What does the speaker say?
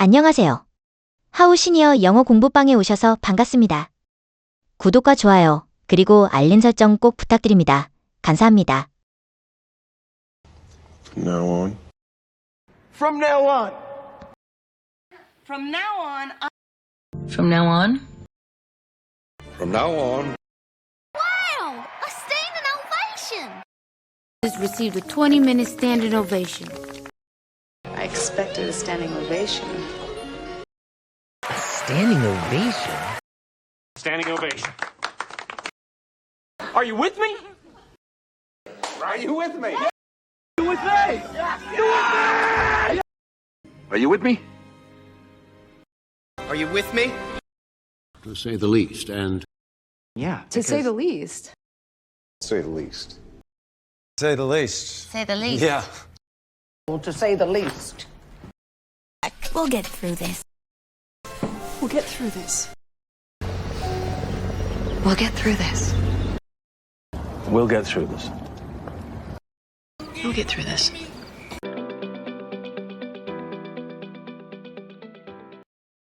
안녕하세요. 하우 시니어 영어 공부방에 오셔서 반갑습니다. 구독과 좋아요, 그리고 알림 설정 꼭 부탁드립니다. 감사합니다. From now on. From now on. From now on, From now on, From now on. Wow! A standing ovation! Has received a 20-minute standing ovation. I expected a standing ovation. standing ovation. Standing ovation. Are you with me? Are you with me? You with me? You with me? Are you with me? Are you with me? To say the least, and Yeah. To say the least. say the least. Say the least. Say the least. Yeah. To say the least. We'll get through this. We'll get through this. We'll get through this. We'll get through this. We'll get through this.